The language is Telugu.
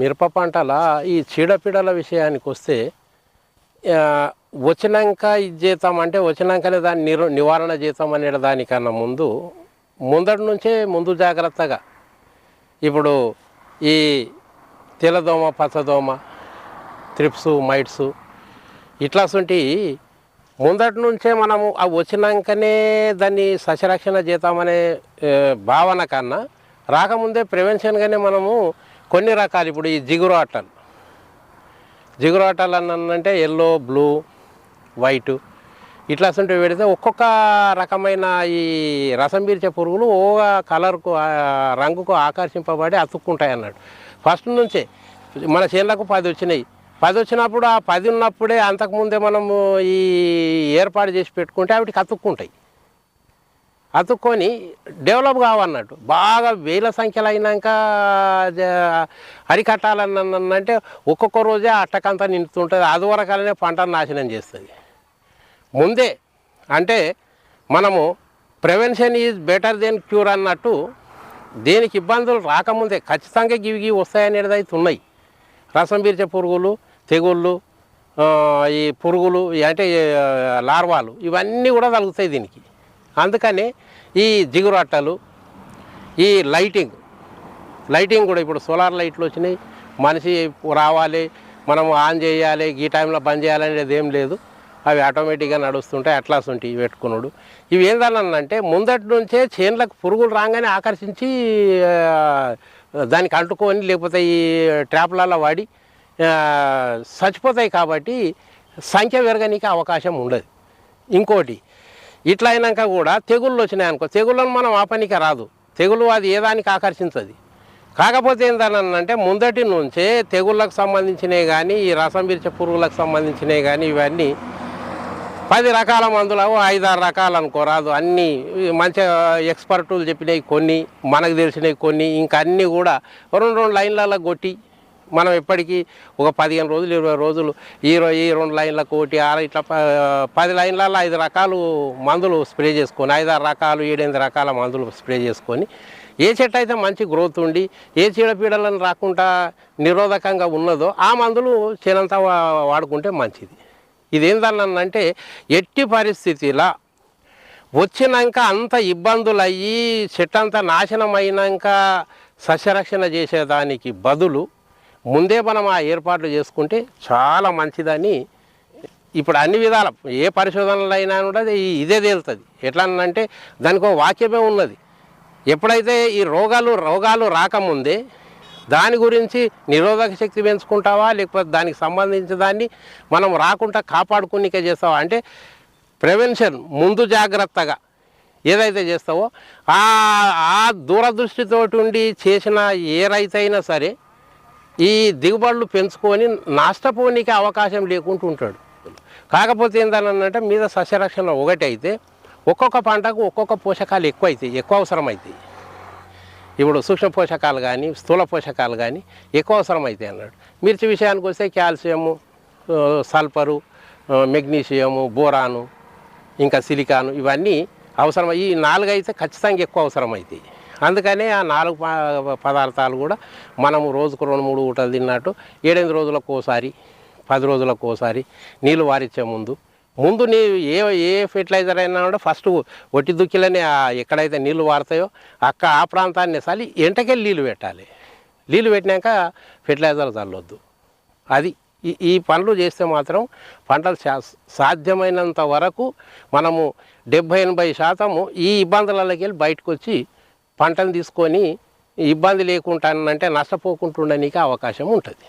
మిరప పంటల ఈ చీడపీడల విషయానికి వస్తే వచ్చినాక ఇది చేద్దాం అంటే వచ్చినాకనే దాన్ని నివారణ చేద్దాం అనే దానికన్నా ముందటి నుంచే ముందు జాగ్రత్తగా ఇప్పుడు ఈ తెల్లదోమ పచ్చదోమ త్రిప్స్ మైట్స్ ఇట్లాంటి ముందటి నుంచే మనము అవి వచ్చినాకనే దాన్ని సస్యరక్షణ చేద్దామనే భావన కన్నా రాకముందే ప్రివెన్షన్గానే మనము కొన్ని రకాలు ఇప్పుడు ఈ జిగురు ఆటలు అంటే ఎల్లో బ్లూ వైటు ఇట్లాంటివి పెడితే ఒక్కొక్క రకమైన ఈ రసం పీల్చే పురుగులు ఓ కలర్కు రంగుకు ఆకర్షింపబడి అతుక్కుంటాయి అన్నాడు. ఫస్ట్ నుంచే మన చేనులకు 10 వచ్చినాయి. 10 వచ్చినప్పుడు ఆ 10 ఉన్నప్పుడే అంతకుముందే మనము ఈ ఏర్పాటు చేసి పెట్టుకుంటే వాటికి అతుక్కొని డెవలప్ కావన్నట్టు. బాగా వేల సంఖ్యలో అయినాక అరికట్టాలన్నంటే ఒక్కొక్క రోజే అట్టకంతా నిండుతుంటుంది. అది వరకనే పంటను నాశనం చేస్తుంది. ముందే అంటే మనము prevention is better than cure అన్నట్టు దేనికి ఇబ్బందులు రాకముందే ఖచ్చితంగా గివి వస్తాయనేది అయితే ఉన్నాయి. రసం పీల్చే పురుగులు, తెగుళ్ళు, ఈ పురుగులు అంటే లార్వాలు ఇవన్నీ కూడా తగులుతాయి దీనికి. అందుకని ఈ జిగురు అట్టలు, ఈ లైటింగ్ కూడా ఇప్పుడు సోలార్ లైట్లు వచ్చినాయి. మనిషి రావాలి, మనం ఆన్ చేయాలి, ఈ టైంలో బంద్ చేయాలనేది ఏం లేదు. అవి ఆటోమేటిక్గా నడుస్తుంటాయి. అట్లాంటివి పెట్టుకున్నాడు. ఇవి ఏందనంటే ముందటి నుంచే చేనులకు పురుగులు రాగానే ఆకర్షించి దానికి అంటుకొని లేకపోతే ఈ ట్రాప్లలో వాడి చచ్చిపోతాయి. కాబట్టి సంఖ్య పెరగనీకి అవకాశం ఉండదు. ఇంకోటి ఇట్లా అయినాక కూడా తెగుళ్ళు వచ్చినాయి అనుకో, తెగుళ్ళను మనం ఆపనీకి రాదు. తెగులు అది ఏ దానికి ఆకర్షించదు. కాకపోతే ఏంటనంటే ముందటి నుంచే తెగుళ్ళకు సంబంధించినవి కానీ ఈ రసం పీల్చే పురుగులకు సంబంధించినవి కానీ ఇవన్నీ 10 రకాల మందులు 5-6 రకాలు అనుకోరాదు. అన్నీ మంచిగా ఎక్స్పర్టులు చెప్పినవి కొన్ని, మనకు తెలిసినవి కొన్ని, ఇంకా అన్నీ కూడా 2 లైన్లలో కొట్టి మనం ఎప్పటికీ ఒక 15 రోజులు 20 రోజులు ఈ 2 లైన్లకు ఒకటి ఇట్లా 10 లైన్లలో 5 రకాలు మందులు స్ప్రే చేసుకొని 5-6 రకాలు 7-8 రకాల మందులు స్ప్రే చేసుకొని ఏ చెట్టు అయితే మంచి గ్రోత్ ఉండి ఏ చీడపీడలను రాకుండా నిరోధకంగా ఉన్నదో ఆ మందులు చేనంతా వాడుకుంటే మంచిది. ఇదేందనంటే ఎట్టి పరిస్థితిలా వచ్చినాక అంత ఇబ్బందులు అయ్యి చెట్టు అంతా నాశనం అయినాక సస్యరక్షణ చేసేదానికి బదులు ముందే మనం ఆ ఏర్పాట్లు చేసుకుంటే చాలా మంచిదని ఇప్పుడు అన్ని విధాల ఏ పరిశోధనలు అయినా కూడా ఇదే తేలుతుంది. ఎట్లా అంటే దానికి ఒక వాక్యమే ఉన్నది. ఎప్పుడైతే ఈ రోగాలు రాకముందే దాని గురించి నిరోధక శక్తి పెంచుకుంటావా లేకపోతే దానికి సంబంధించిన దాన్ని మనం రాకుండా కాపాడుకునికే చేస్తావా అంటే ప్రివెన్షన్ ముందు జాగ్రత్తగా ఏదైతే చేస్తావో ఆ దూరదృష్టితోటి ఉండి చేసిన ఏ రైతైనా సరే ఈ దిగుబడులు పెంచుకొని నష్టపోనీకి అవకాశం లేకుండా ఉంటాడు. కాకపోతే ఏంటనంటే మీద సస్యరక్షణ ఒకటి అయితే ఒక్కొక్క పంటకు ఒక్కొక్క పోషకాలు ఎక్కువ అవసరం అవుతాయి. ఇప్పుడు సూక్ష్మ పోషకాలు కానీ స్థూల పోషకాలు కానీ ఎక్కువ అవసరం అవుతాయి అన్నాడు. మిర్చి విషయానికి వస్తే కాల్షియము, సల్ఫరు, మెగ్నీషియము, బోరాను, ఇంకా సిలికాను ఇవన్నీ అవసరం. ఈ 4 అయితే ఖచ్చితంగా ఎక్కువ అవసరం అవుతాయి. అందుకనే ఆ 4 పదార్థాలు కూడా మనము రోజుకు 2-3 ఊటలు తిన్నట్టు 7-8 రోజులకు ఒకసారి 10 రోజులకు ఒకసారి నీళ్ళు వారిచ్చే ముందు నీ ఏ ఫెర్టిలైజర్ అయినా కూడా ఫస్ట్ ఒట్టి దుక్కిలని ఎక్కడైతే నీళ్ళు వారుతాయో ఆ ప్రాంతాన్ని సలి ఎంటకెళ్ళి నీళ్ళు పెట్టాలి. నీళ్ళు పెట్టినాక ఫెర్టిలైజర్ చల్లొద్దు. అది ఈ పనులు చేస్తే మాత్రం పంటలు సాధ్యమైనంత వరకు మనము 70-80% ఈ ఇబ్బందులకి వెళ్ళి బయటకు వచ్చి పంటను తీసుకొని ఇబ్బంది లేకుండా అంటే నష్టపోకుండా ఉండడానికి అవకాశం ఉంటుంది.